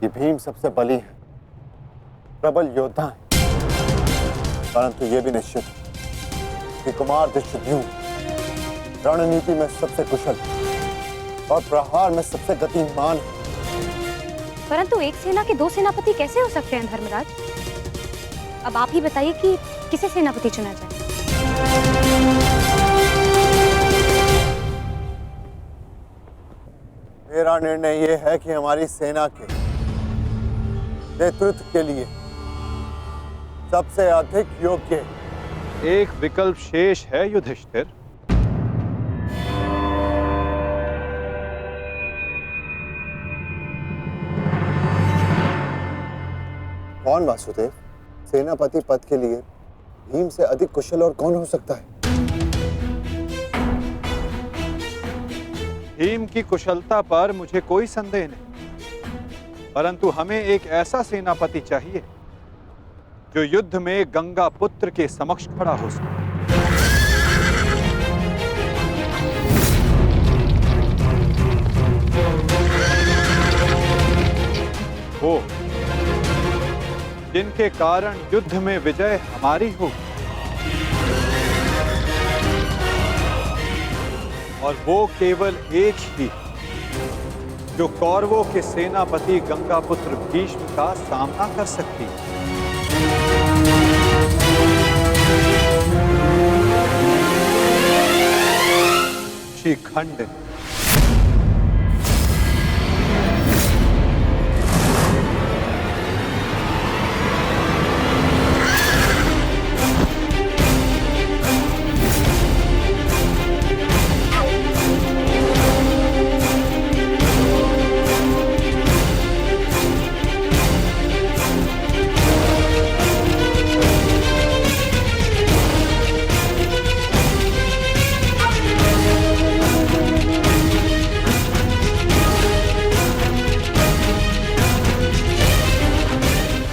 कि भीम सबसे बली है, प्रबल योद्धा है, परंतु यह भी निश्चित है कि कुमार धृष्टद्युम्न रणनीति में सबसे कुशल और प्रहार में सबसे गतिमान है। परंतु एक सेना के दो सेनापति कैसे हो सकते हैं धर्मराज? अब आप ही बताइए कि किसे सेनापति चुना जाए। मेरा निर्णय यह है कि हमारी सेना के नेतृत्व के लिए सबसे अधिक योग्य एक विकल्प शेष है युधिष्ठिर। कौन वासुदेव? सेनापति पद के लिए भीम से अधिक कुशल और कौन हो सकता है? भीम की कुशलता पर मुझे कोई संदेह नहीं, परंतु हमें एक ऐसा सेनापति चाहिए जो युद्ध में गंगा पुत्र के समक्ष खड़ा हो सके। वो जिनके कारण युद्ध में विजय हमारी हो, और वो केवल एक ही जो कौरवों के सेनापति गंगापुत्र भीष्म का सामना कर सकती है। शिखंड।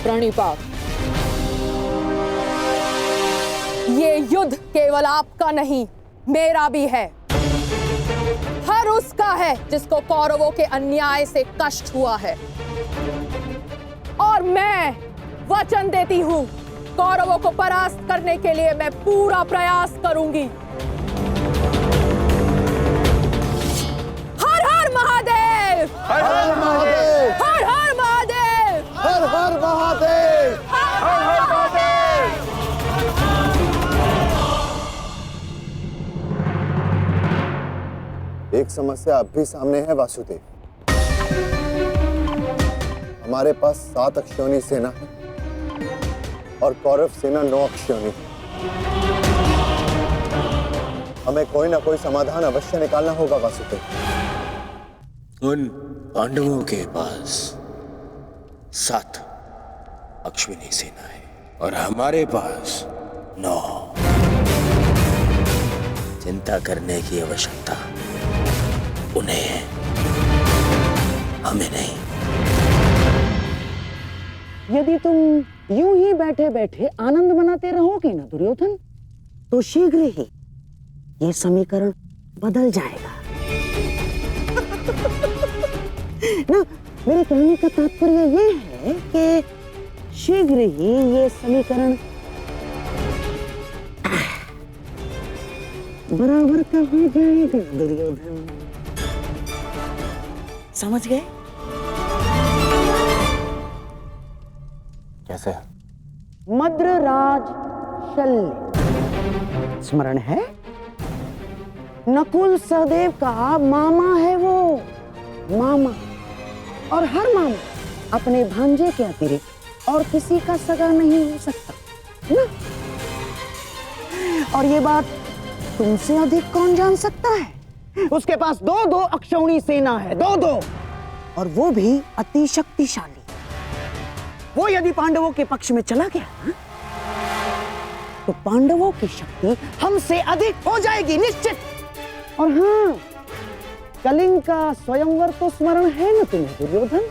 प्रणिपात, ये युद्ध केवल आपका नहीं, मेरा भी है। हर उसका है जिसको कौरवों के अन्याय से कष्ट हुआ है। और मैं वचन देती हूं, कौरवों को परास्त करने के लिए मैं पूरा प्रयास करूंगी। हर हर महादेव! हर हर महादेव! हर हर महादेव! हर हर महादेव! हर हर महादेव! एक समस्या अब भी सामने है वासुदेव। हमारे पास 7 अक्षौणी सेना है और कौरव सेना 9 अक्षौणी। हमें कोई ना कोई समाधान अवश्य निकालना होगा वासुदेव। उन पांडवों के पास 7 अश्विनी सेना है और हमारे पास 9। चिंता करने की आवश्यकता उन्हें है, हमें नहीं। यदि तुम यूं ही बैठे बैठे आनंद मनाते रहोगे ना दुर्योधन, तो शीघ्र ही ये समीकरण बदल जाएगा। ना, मेरे कहने का तात्पर्य ये है कि शीघ्र ही ये समीकरण बराबर का हो जाएगा दुर्योधन। समझ गए? कैसे? मद्रराज शल्य, स्मरण है? नकुल सहदेव का मामा है वो, मामा। और हर मामा अपने भांजे के अतिरिक्त और किसी का सगा नहीं हो सकता ना? और ये बात तुमसे अधिक कौन जान सकता है? उसके पास 2-2 अक्षौणी सेना है, 2-2, और वो भी अति शक्तिशाली। वो यदि पांडवों के पक्ष में चला गया ना, तो पांडवों की शक्ति हमसे अधिक हो जाएगी निश्चित। और हाँ, कलिंग का स्वयंवर तो स्मरण है ना तुम्हें दुर्योधन?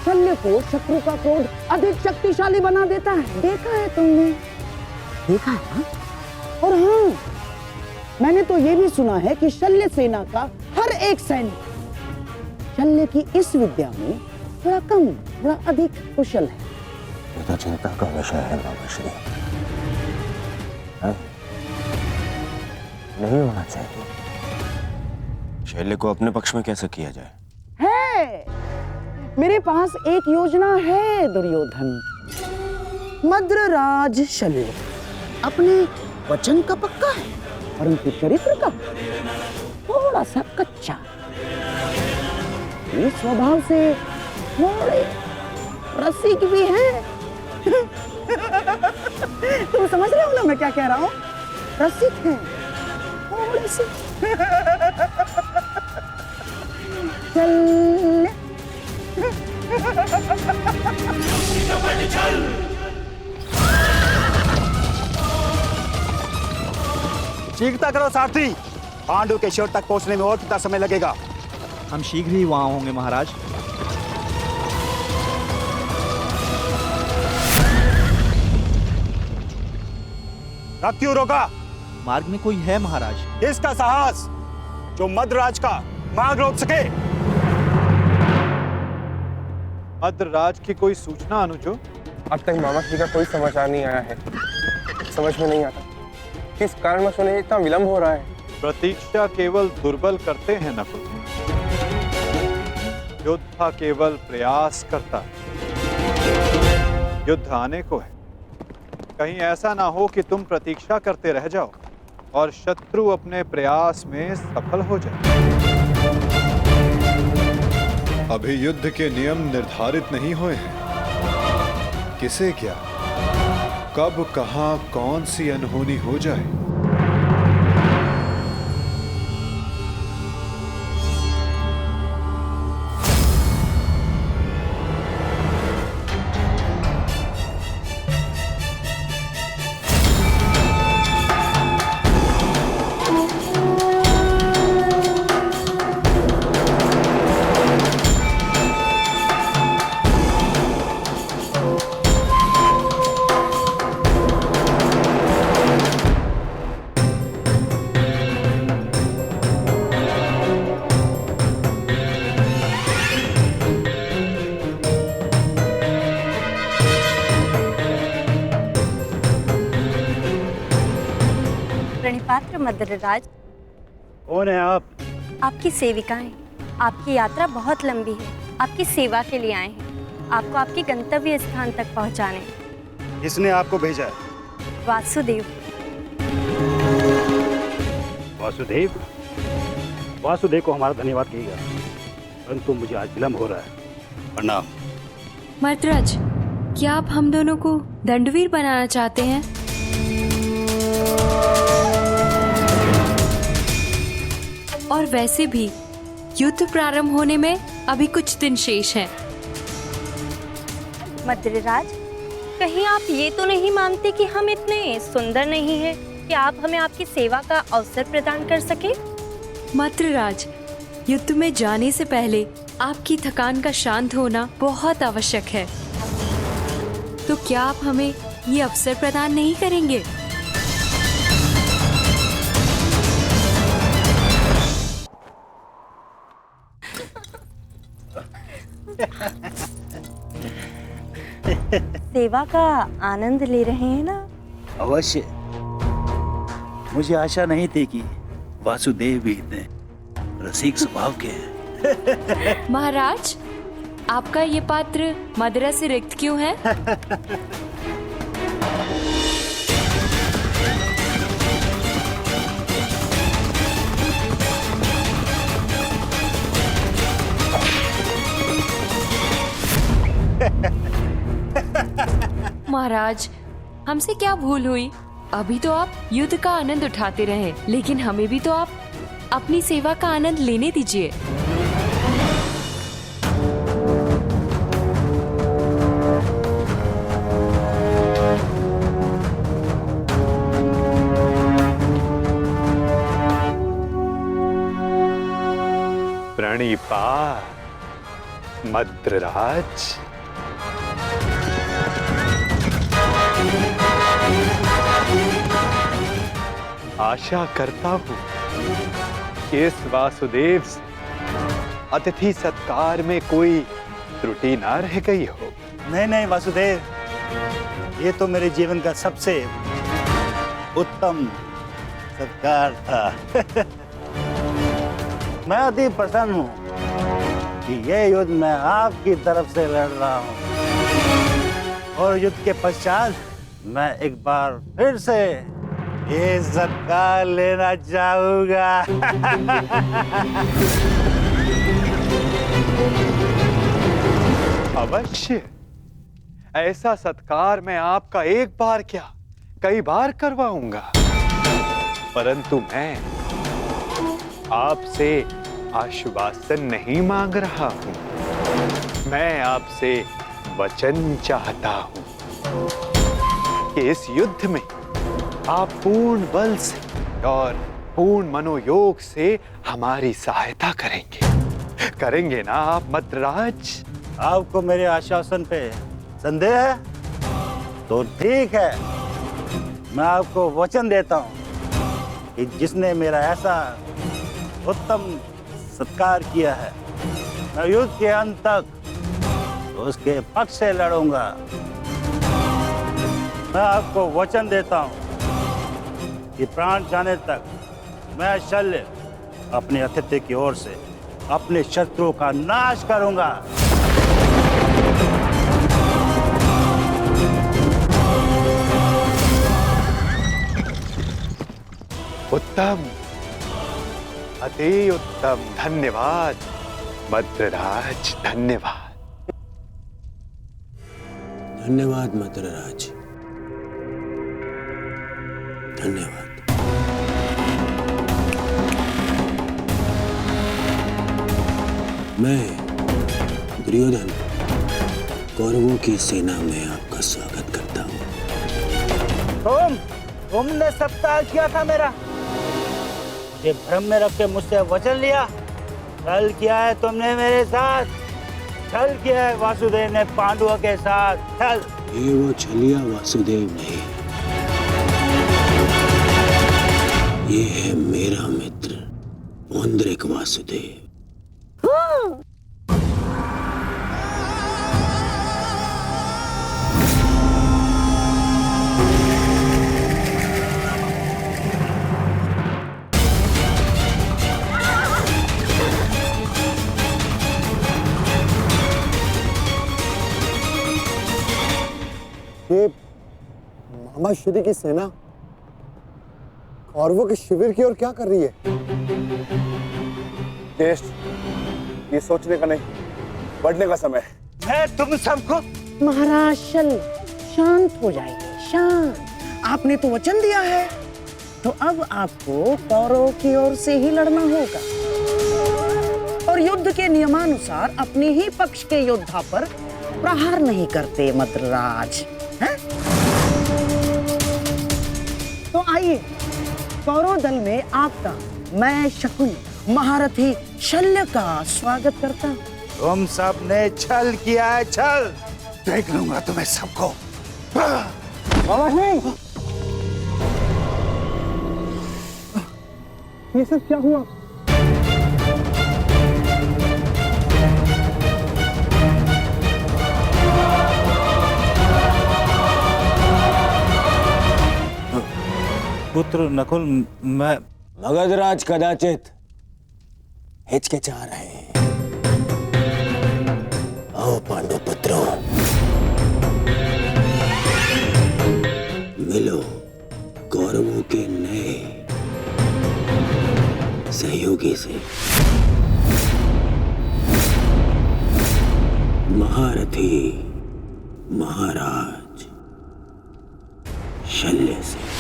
शल्य को शत्रु का क्रोध अधिक शक्तिशाली बना देता है, देखा है तुमने? देखा है ना? और हाँ, मैंने तो ये भी सुना है कि शल्य सेना का हर एक सैनिक शल्य की इस विद्या में थोड़ा कम, थोड़ा अधिक कुशल है। ये तो चिंता का विषय है मामाश्री। नहीं होना चाहिए। शैल्य को अपने पक्ष में कैसे किया जाए? है, मेरे पास एक योजना है दुर्योधन। मद्रराज शल्य अपने वचन का पक्का है, परंतु चरित्र का थोड़ा सा कच्चा। ये स्वभाव से थोड़े रसिक भी हैं। तुम समझ रहे हो ना मैं क्या कह रहा हूँ? रसिक हैं थोड़े से। चल शीघ्रता करो सारथी, पांडु के शिविर तक पहुंचने में और कितना समय लगेगा? हम शीघ्र ही वहां होंगे महाराज। रथ क्यों रोका? मार्ग में कोई है महाराज? किसका साहस जो मद्रराज का मार्ग रोक सके? मद्रराज की कोई सूचना अनुजो? अब तक मामाश्री का कोई समाचार नहीं आया है। समझ में नहीं आता किस कारणवश उन्हें इतना विलंब हो रहा है। प्रतीक्षा केवल दुर्बल करते हैं नकुल। योद्धा केवल प्रयास करता है। युद्ध आने को है। कहीं ऐसा ना हो कि तुम प्रतीक्षा करते रह जाओ और शत्रु अपने प्रयास में सफल हो जाए। अभी युद्ध के नियम निर्धारित नहीं हुए हैं। किसे क्या, कब, कहां, कौन सी अनहोनी हो जाए। प्रणिपात्र मद्रराज। कौन है आप? आपकी सेविकाएं। आपकी यात्रा बहुत लंबी है। आपकी सेवा के लिए आए हैं, आपको आपके गंतव्य स्थान तक पहुंचाने। किसने आपको भेजा है? वासुदेव। वासुदेव? वासुदेव को हमारा धन्यवाद कहिएगा, परंतु मुझे आज विलंब हो रहा है। प्रणाम। मद्रराज, क्या आप हम दोनों को दंडवीर बनाना चाहते हैं? और वैसे भी युद्ध प्रारंभ होने में अभी कुछ दिन शेष हैं। मद्रराज, कहीं आप ये तो नहीं मानते कि हम इतने सुंदर नहीं हैं कि आप हमें आपकी सेवा का अवसर प्रदान कर सके? मद्रराज, युद्ध में जाने से पहले आपकी थकान का शांत होना बहुत आवश्यक है। तो क्या आप हमें ये अवसर प्रदान नहीं करेंगे? सेवा का आनंद ले रहे हैं ना? अवश्य। मुझे आशा नहीं थी कि वासुदेव भी इतने रसिक स्वभाव के हैं। महाराज, आपका ये पात्र मदिरा से रिक्त क्यों है? महाराज, हमसे क्या भूल हुई? अभी तो आप युद्ध का आनंद उठाते रहे, लेकिन हमें भी तो आप अपनी सेवा का आनंद लेने दीजिए। प्रणिपात मद्रराज। आशा करता हूं कि इस वासुदेव से अतिथि सत्कार में कोई त्रुटि ना रह गई हो। नहीं नहीं वासुदेव, ये तो मेरे जीवन का सबसे उत्तम सत्कार था। मैं अति प्रसन्न हूँ कि ये युद्ध मैं आपकी तरफ से लड़ रहा हूँ, और युद्ध के पश्चात मैं एक बार फिर से ये सत्कार लेना चाहूंगा। अवश्य, ऐसा सत्कार मैं आपका एक बार क्या कई बार करवाऊंगा, परंतु मैं आपसे आश्वासन नहीं मांग रहा हूं। मैं आपसे वचन चाहता हूं कि इस युद्ध में आप पूर्ण बल से और पूर्ण मनोयोग से हमारी सहायता करेंगे ना आप मद्राज? आपको मेरे आश्वासन पे संदेह है? तो ठीक है, मैं आपको वचन देता हूं कि जिसने मेरा ऐसा उत्तम सत्कार किया है, मैं युद्ध के अंत तक उसके पक्ष से लड़ूंगा। मैं आपको वचन देता हूं कि प्राण जाने तक मैं शल्य अपने अतिथि की ओर से अपने शत्रुओं का नाश करूंगा। उत्तम, अति उत्तम, धन्यवाद मद्रराज, धन्यवाद। धन्यवाद मद्रराज, धन्यवाद। मैं दुर्योधन कौरवों की सेना में आपका स्वागत करता हूँ। तुमने सत्कार किया था मेरा, ये भ्रम में रख के मुझसे वचन लिया। छल किया है तुमने मेरे साथ, छल किया है वासुदेव ने पांडवों के साथ, छल। ये वो छलिया वासुदेव नहीं, ये है मेरा मित्र पुंडरीक वासुदेव। ये मामा श्री की सेना कौरवों के शिविर की ओर क्या कर रही है? ज्येष्ठ, ये सोचने का नहीं, बढ़ने का समय है। मैं तुम सबको महाराज शल्य, शांत हो जाइए, शांत। आपने तो वचन दिया है, तो अब आपको कौरवों की ओर से ही लड़ना होगा, और युद्ध के नियमानुसार अपने ही पक्ष के योद्धा पर प्रहार नहीं करते मद्रराज, हैं? तो आइए, कौरव दल में आपका मैं शकुनी महारथी शल्य का स्वागत करता हूँ। तुम सब ने छल किया है, छल। देख लूंगा तुम्हें सबको। बाबा सिंह, ये सब क्या हुआ? पुत्र नकुल, मैं मगधराज कदाचित हिचकिचा रहे हैं। आओ पांडु पुत्रों, मिलो कौरवों के नए सहयोगी से, महारथी महाराज शल्य से।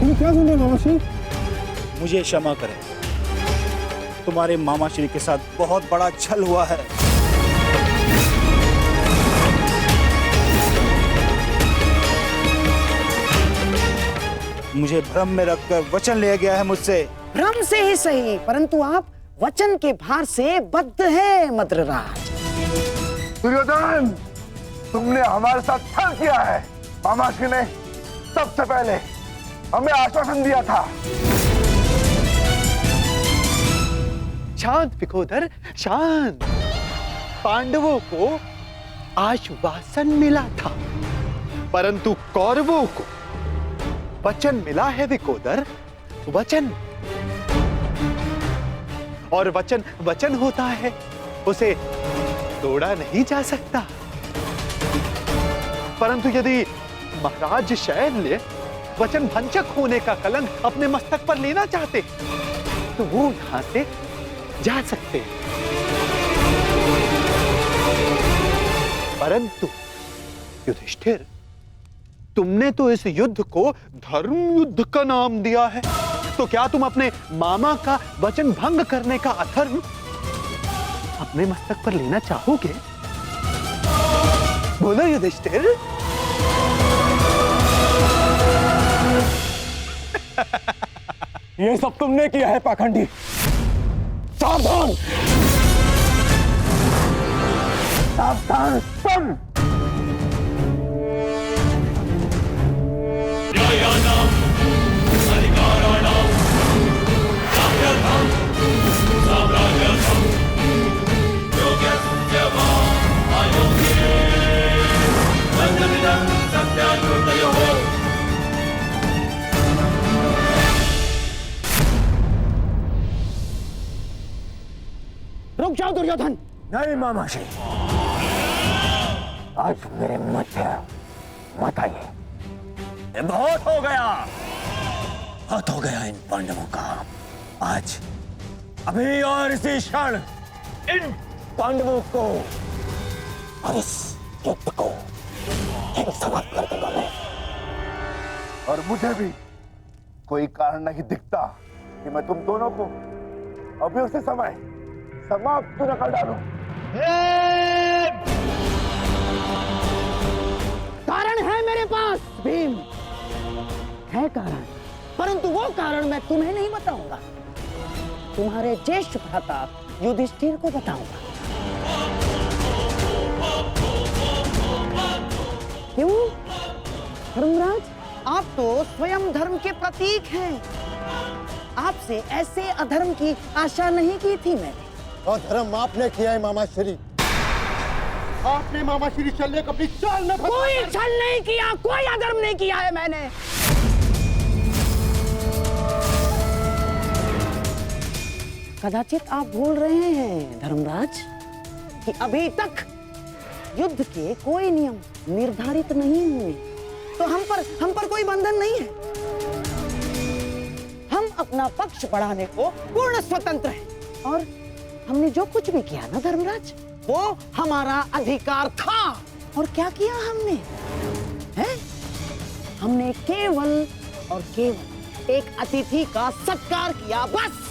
तुम क्या सुन रहे हो मामाश्री? मुझे क्षमा करें, तुम्हारे मामाश्री के साथ बहुत बड़ा छल हुआ है। मुझे भ्रम में रखकर वचन लिया गया है मुझसे। भ्रम से ही सही, परंतु आप वचन के भार से बद्ध हैं मद्रराज। दुर्योधन, तुमने हमारे साथ छल किया है। मामाश्री ने सबसे पहले हमें आश्वासन दिया था। शांत विकोदर, शांत। पांडवों को आश्वासन मिला था, परंतु कौरवों को वचन मिला है विकोदर, वचन। और वचन वचन होता है, उसे तोड़ा नहीं जा सकता। परंतु यदि महाराज शैल्य वचन भंजक होने का कलंक अपने मस्तक पर लेना चाहते तो वो यहां से जा सकते हैं। परंतु युधिष्ठिर, तुमने तो इस युद्ध को धर्म युद्ध का नाम दिया है, तो क्या तुम अपने मामा का वचन भंग करने का अधर्म अपने मस्तक पर लेना चाहोगे? बोलो युधिष्ठिर। ये सब तुमने किया है पाखंडी। सावधान, सावधान सुन। रुक जाओ दुर्योधन। नहीं मामाश्री, आज मेरे मध्य मत आइए। बहुत हो गया, बहुत हो गया इन पांडवों का। आज अभी और इसी क्षण इन पांडवों को और इस युद्ध को समाप्त कर दूंगा मैं। और मुझे भी कोई कारण नहीं दिखता कि मैं तुम दोनों को अभी उसी समय समाप्त क्यों न कर डालूं। कारण है मेरे पास भीम, है कारण, परंतु वो कारण मैं तुम्हें नहीं बताऊंगा, तुम्हारे ज्येष्ठ भ्राता युधिष्ठिर को बताऊंगा। क्यों धर्मराज, आप तो स्वयं धर्म के प्रतीक हैं। आपसे ऐसे अधर्म की आशा नहीं की थी मैंने। अधर्म आपने किया है मामाश्री। आपने मामाश्री शल्य को अपनी चाल में फंसा। कोई छल नहीं किया, कोई अधर्म नहीं किया है मैंने। कदाचित आप भूल रहे हैं धर्मराज कि अभी तक युद्ध के कोई नियम निर्धारित नहीं हुए, तो हम पर कोई बंधन नहीं है। हम अपना पक्ष बढ़ाने को पूर्ण स्वतंत्र हैं, और हमने जो कुछ भी किया ना धर्मराज, वो हमारा अधिकार था। और क्या किया हमने? हैं? हमने केवल और केवल एक अतिथि का सत्कार किया, बस।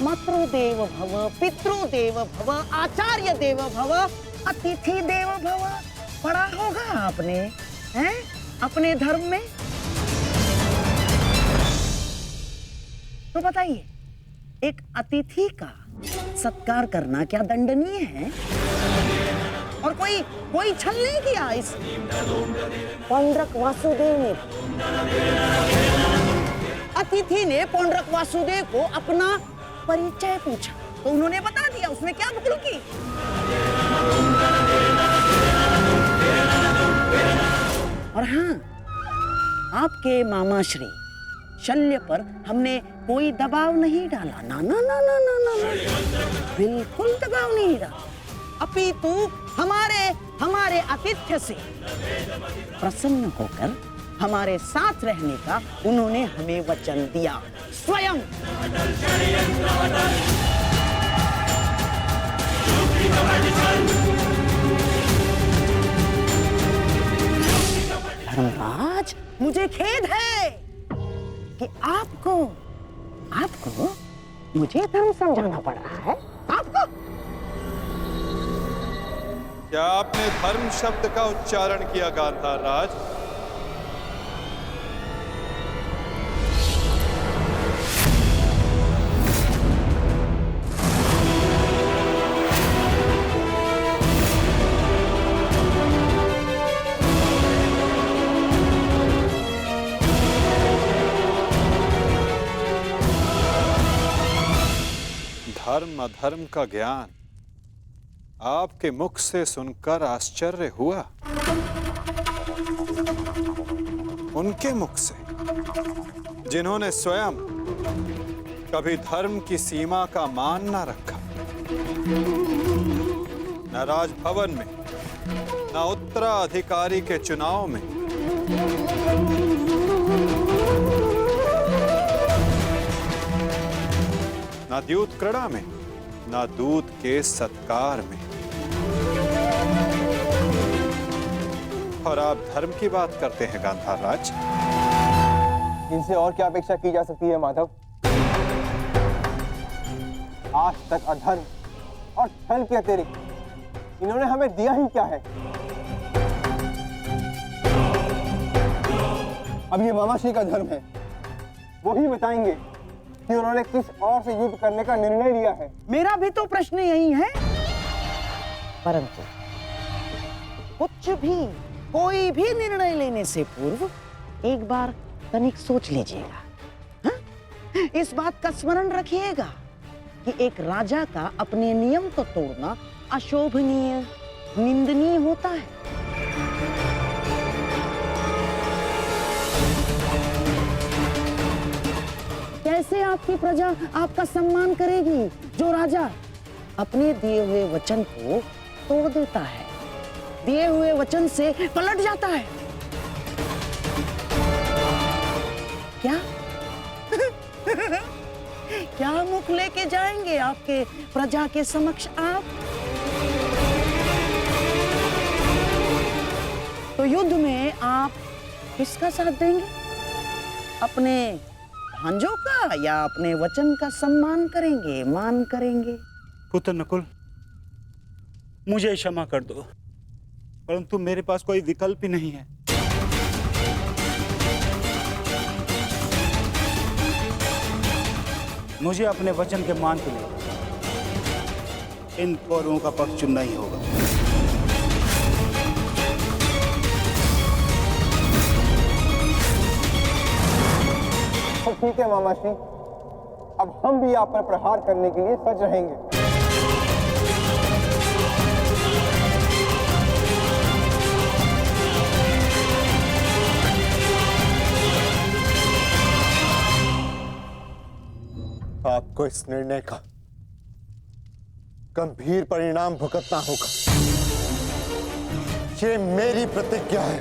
मातृदेव भव, पितृदेव भव, आचार्य देव भव, अतिथि देव भव। पढ़ा होगा आपने, हैं? अपने धर्म में। तो बताइए, एक अतिथि का सत्कार करना क्या दंडनीय है? और कोई छल नहीं किया इस पौंड्रक वासुदेव ने। अतिथि ने पौंड्रक वासुदेव को अपना परिचय पूछा तो उन्होंने बता दिया। उसमें क्या भूल की? और हाँ, आपके मामा श्री शल्य पर हमने कोई दबाव नहीं डाला। ना ना ना ना ना ना, बिल्कुल दबाव नहीं डाला। अपितु हमारे आतिथ्य से प्रसन्न होकर हमारे साथ रहने का उन्होंने हमें वचन दिया स्वयं। धर्मराज, मुझे खेद है कि आपको मुझे धर्म समझाना पड़ रहा है। आपको क्या आपने धर्म शब्द का उच्चारण किया गांधार राज? धर्म अधर्म का ज्ञान आपके मुख से सुनकर आश्चर्य हुआ, उनके मुख से जिन्होंने स्वयं कभी धर्म की सीमा का मान न रखा, न राजभवन में, न उत्तराधिकारी के चुनाव में, न द्यूत क्रीड़ा में, न दूत के सत्कार में। और आप धर्म की बात करते हैं गांधार राज। इनसे और क्या अपेक्षा की जा सकती है माधव? आज तक अधर्म और छल के अतिरिक्त इन्होंने हमें दिया ही क्या है? अब ये मामाश्री का धर्म है, वो ही बताएंगे कि उन्होंने किस और से युद्ध करने का निर्णय लिया है। मेरा भी तो प्रश्न यही है, परंतु कुछ भी, कोई भी निर्णय लेने से पूर्व एक बार तनिक सोच लीजिएगा। हाँ? इस बात का स्मरण रखिएगा कि एक राजा का अपने नियम को तोड़ना अशोभनीय, निंदनीय होता है। कैसे आपकी प्रजा आपका सम्मान करेगी जो राजा अपने दिए हुए वचन को तोड़ देता है, दिए हुए वचन से पलट जाता है? क्या क्या मुख लेके जाएंगे आपके प्रजा के समक्ष आप? तो युद्ध में आप किसका साथ देंगे? अपने भांजों का या अपने वचन का सम्मान करेंगे, मान करेंगे? पुत्र नकुल, मुझे क्षमा कर दो, परंतु मेरे पास कोई विकल्प ही नहीं है। मुझे अपने वचन के मान के लिए इन कौरवों का पक्ष चुनना ही होगा। तो ठीक है मामाश्री, अब हम भी आप पर प्रहार करने के लिए सज रहेंगे। आपको इस निर्णय का गंभीर परिणाम भुगतना होगा, ये मेरी प्रतिज्ञा है।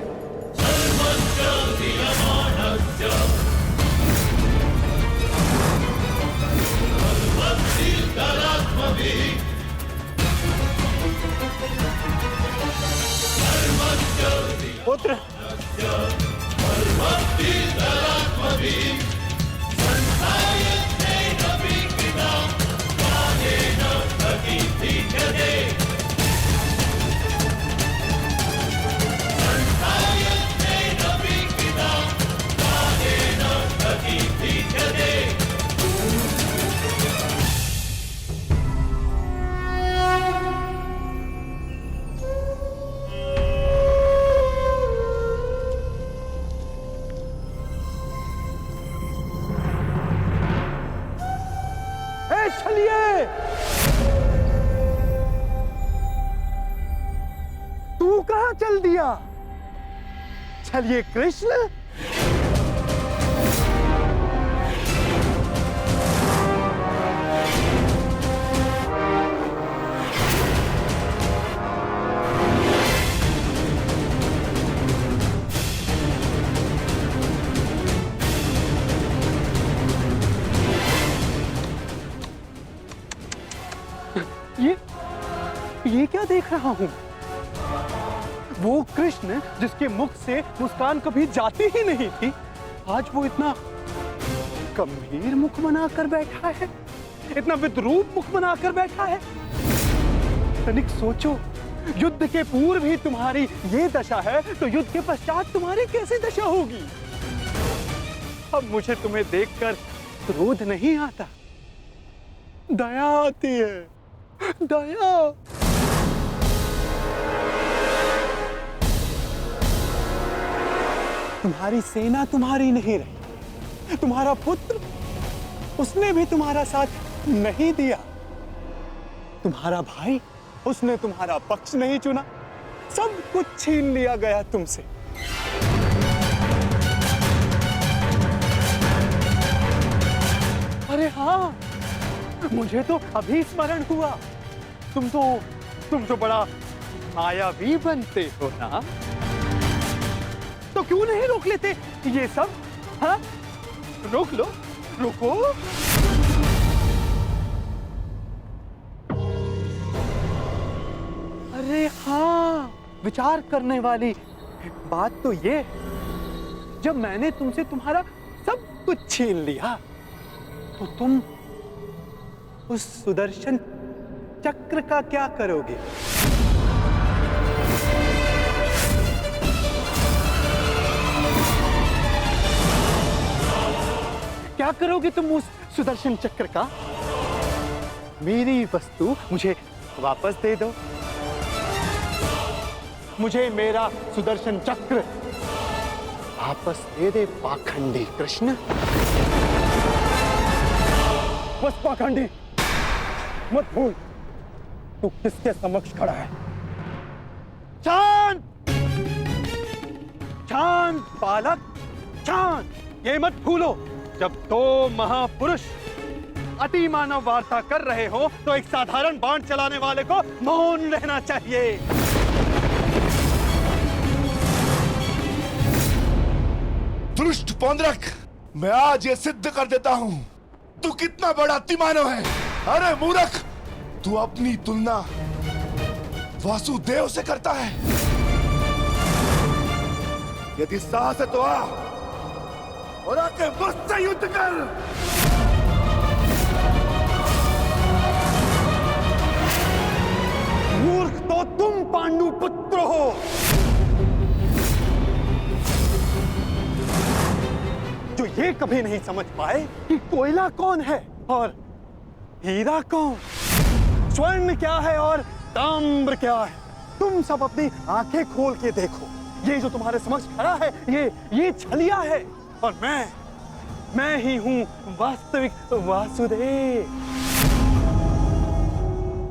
पुत्र चलिए, तू कहां चल दिया? चलिए कृष्ण। ये क्या देख रहा हूं? वो कृष्ण जिसके मुख से मुस्कान कभी जाती ही नहीं थी, आज वो इतना गंभीर मुख बनाकर बैठा है, इतना विद्रूप मुख बनाकर बैठा है। तनिक सोचो, युद्ध के पूर्व ही तुम्हारी ये दशा है, तो युद्ध के पश्चात तुम्हारी कैसी दशा होगी? अब मुझे तुम्हें देखकर क्रोध नहीं आता, दया आती है, दया। तुम्हारी सेना तुम्हारी नहीं रही, तुम्हारा पुत्र, उसने भी तुम्हारा साथ नहीं दिया। तुम्हारा भाई उसने तुम्हारा पक्ष नहीं चुना, सब कुछ छीन लिया गया तुमसे। अरे हाँ, मुझे तो अभी स्मरण हुआ, तुम तो बड़ा मायावी बनते हो ना, तो क्यों नहीं रोक लेते ये सब? हाँ, रोक लो, रुको। अरे हाँ, विचार करने वाली बात तो ये, जब मैंने तुमसे तुम्हारा सब कुछ छीन लिया तो तुम उस सुदर्शन चक्र का क्या करोगे? क्या करोगे तुम उस सुदर्शन चक्र का? मेरी वस्तु मुझे वापस दे दो, मुझे मेरा सुदर्शन चक्र वापस दे दे पाखंडी कृष्ण। बस पाखंडी, मत भूल तू किसके समक्ष खड़ा है। शांत, शांत बालक, शांत। ये मत भूलो, जब दो महापुरुष अति मानव वार्ता कर रहे हो तो एक साधारण बाण चलाने वाले को मौन रहना चाहिए। दुष्ट पौंद्रक, मैं आज ये सिद्ध कर देता हूं तू कितना बड़ा अतिमानव है। अरे मूर्ख, तू अपनी तुलना वासुदेव से करता है। यदि साहस है तो आ और आके मुझसे युद्ध कर। मूर्ख तो तुम पांडु पुत्र हो। जो ये कभी नहीं समझ पाए कि कोयला कौन है और हीरा कौन, स्वर्ण क्या है और ताम्र क्या है। तुम सब अपनी आंखें खोल के देखो, ये जो तुम्हारे समक्ष खड़ा है ये छलिया है और मैं ही हूं वास्तविक वासुदेव,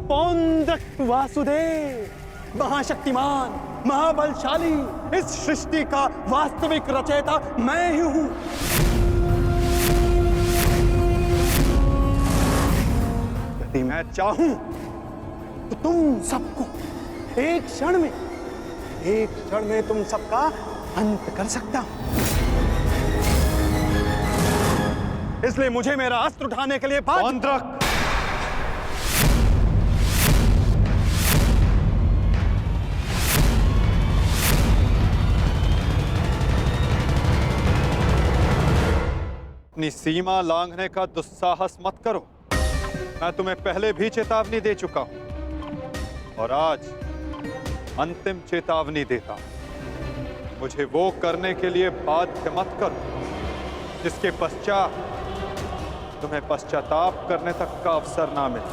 पौंड्रक वासुदेव, महाशक्तिमान, महाबलशाली, इस सृष्टि का वास्तविक रचयिता मैं ही हूं। यदि मैं चाहूं तो तुम सबको एक क्षण में तुम सबका अंत कर सकता हूं। इसलिए मुझे मेरा अस्त्र उठाने के लिए पौंड्रक, अपनी सीमा लांघने का दुस्साहस मत करो। मैं तुम्हें पहले भी चेतावनी दे चुका हूं और आज अंतिम चेतावनी देता हूं। मुझे वो करने के लिए बाध्य मत करो जिसके पश्चात तुम्हें पश्चाताप करने तक का अवसर ना मिले।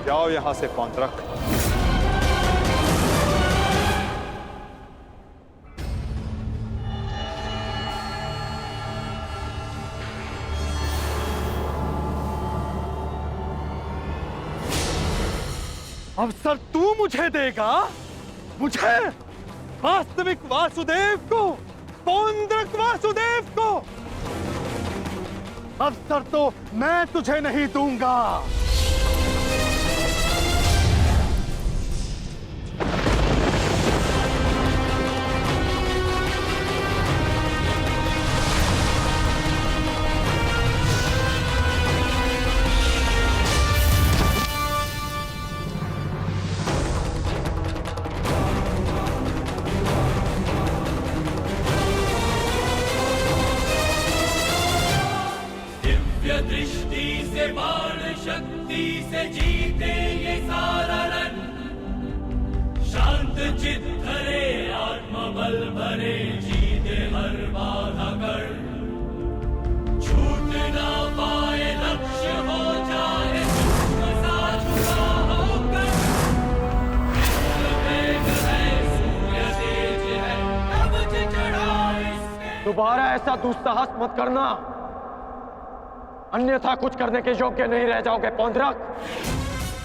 जाओ यहां से पौंड्रक। अवसर तू मुझे देगा, मुझे, वास्तविक वासुदेव को, पौंड्रक वासुदेव को। अवसर तो मैं तुझे नहीं दूंगा। दृष्टि से बाण शक्ति से जीते ये सारा रण, शांत चित धरे आत्मबल भरे जीते हर बाधा कर, छूट ना पाए लक्ष्य हो जाए सा झुका होकर, वेग है सूर्य तेज है कवच चढ़ा इसके। दोबारा ऐसा दुस्साहस मत करना, अन्यथा कुछ करने के योग्य नहीं रह जाओगे पौंद्रक।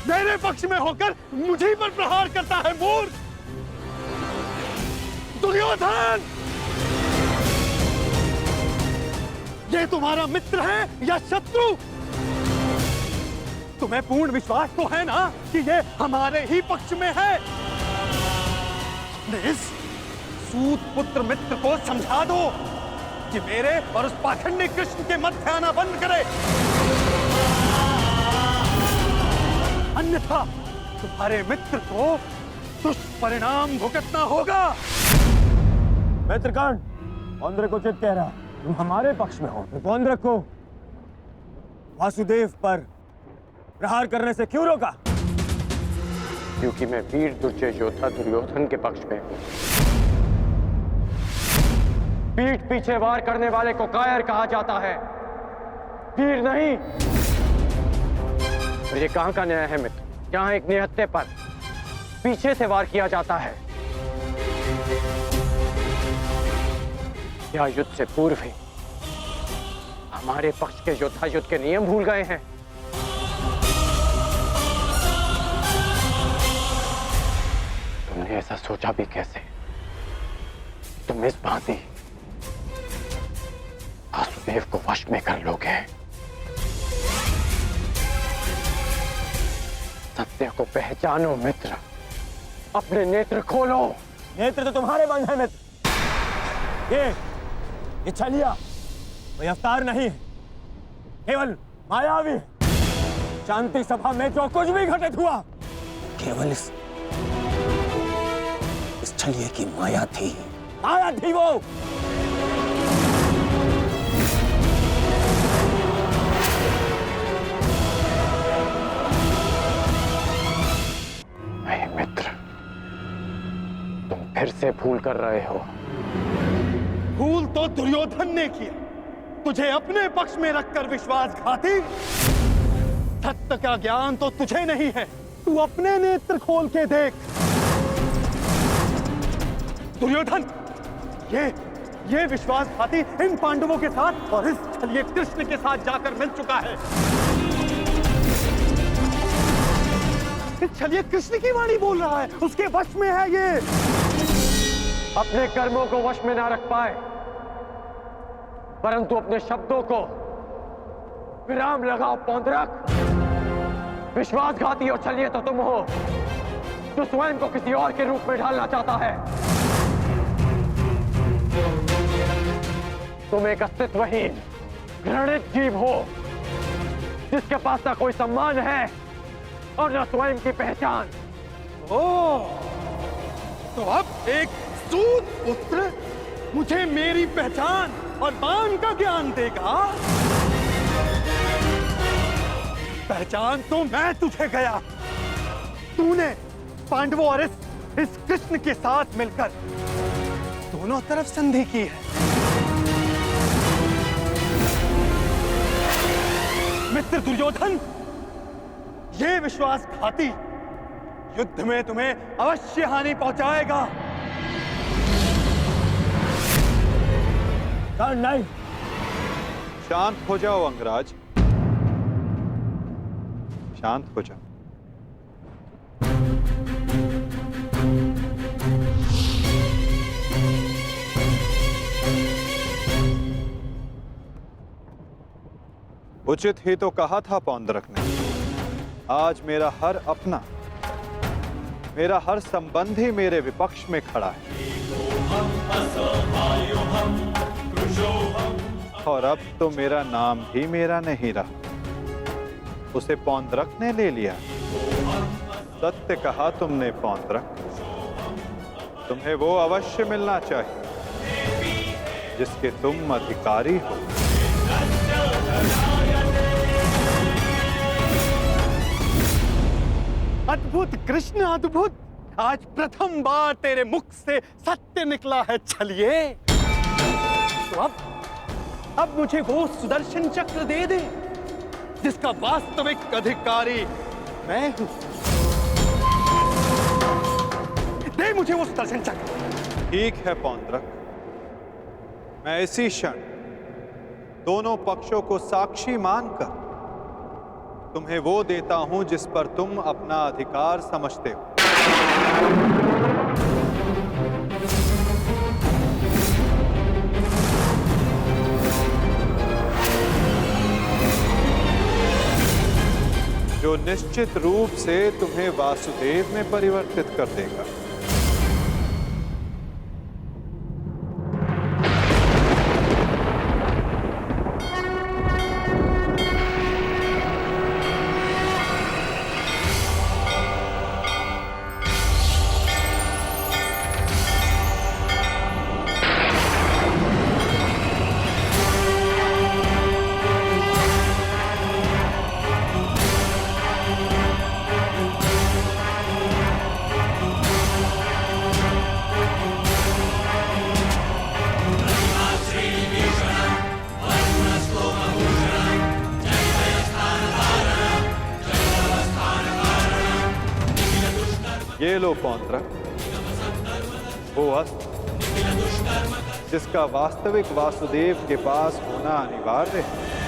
मेरे पक्ष में होकर मुझे पर प्रहार करता है मूर्ख दुर्योधन। ये तुम्हारा मित्र है या शत्रु? तुम्हें पूर्ण विश्वास तो है ना कि ये हमारे ही पक्ष में है। इस सूत पुत्र मित्र को समझा दो कि मेरे और उस पाखंडी कृष्ण के मध्य आना बंद करे, अन्यथा तुम्हारे मित्र को दुष्परिणाम भुगतना होगा। मित्रकर्ण, पौंद्रक उचित कह रहा, तुम हमारे पक्ष में हो। पौंद्रक को वासुदेव पर प्रहार करने से क्यों रोका? क्योंकि मैं वीर दुर्जय योद्धा दुर्योधन के पक्ष में हूं। पीठ पीछे वार करने वाले को कायर कहा जाता है, वीर नहीं। और ये कहां का न्याय है मित्र? जहां एक निहत्थे पर पीछे से वार किया जाता है। क्या युद्ध से पूर्व ही हमारे पक्ष के योद्धा युद्ध के नियम भूल गए हैं? तुमने ऐसा सोचा भी कैसे? तुम इस भांति वासुदेव को वश में कर लोगे? सत्य को पहचानो मित्र, अपने नेत्र खोलो। नेत्र तो तुम्हारे बंद है मित्र। ये छलिया कोई अवतार नहीं है, केवल मायावी। शांति सभा में जो कुछ भी घटित हुआ केवल इस छलिए की माया थी। माया थी वो। नहीं मित्र, तुम फिर से भूल कर रहे हो। भूल तो दुर्योधन ने किया, तुझे अपने पक्ष में रखकर विश्वासघाती। सत्य का ज्ञान तो तुझे नहीं है, तू अपने नेत्र खोल के देख। दुर्योधन, ये विश्वासघाती इन पांडवों के साथ और इस छलिए कृष्ण के साथ जाकर मिल चुका है। इस छलिए कृष्ण की वाणी बोल रहा है, उसके वश में है ये। अपने कर्मों को वश में ना रख पाए, परंतु अपने शब्दों को विराम लगाओ पौंद्रक। विश्वासघाती और छलिए तो तुम हो, जो स्वयं को किसी और के रूप में ढालना चाहता है। तुम एक अस्तित्वहीन घृणित जीव हो, जिसके पास ना कोई सम्मान है और न स्वयं की पहचान। तो अब एक सूत पुत्र मुझे मेरी पहचान और मान का ज्ञान देगा? पहचान तो मैं तुझे गया। तूने पांडवों और इस कृष्ण के साथ मिलकर दोनों तरफ संधि की है। मित्र दुर्योधन, ये विश्वासघाती युद्ध में तुम्हें अवश्य हानि पहुंचाएगा। नहीं। शांत हो जाओ अंगराज, शांत हो जाओ। उचित ही तो कहा था पौंद्रक ने। आज मेरा हर अपना, मेरा हर संबंधी मेरे विपक्ष में खड़ा है, और अब तो मेरा नाम भी मेरा नहीं रहा, उसे पौंद्रक ने ले लिया। सत्य कहा तुमने पौंद्रक, तुम्हें वो अवश्य मिलना चाहिए जिसके तुम अधिकारी हो। अद्भुत कृष्ण, अद्भुत। आज प्रथम बार तेरे मुख से सत्य निकला है छलिए। तो अब मुझे वो सुदर्शन चक्र दे दे जिसका वास्तविक अधिकारी मैं हूं। दे मुझे वो सुदर्शन चक्र। ठीक है पौंद्रक, मैं इसी क्षण दोनों पक्षों को साक्षी मानकर तुम्हें वो देता हूं जिस पर तुम अपना अधिकार समझते हो। जो निश्चित रूप से तुम्हें वासुदेव में परिवर्तित कर देगा। ये लो पौंड्रक, वो अस्त्र जिसका वास्तविक वासुदेव के पास होना अनिवार्य है।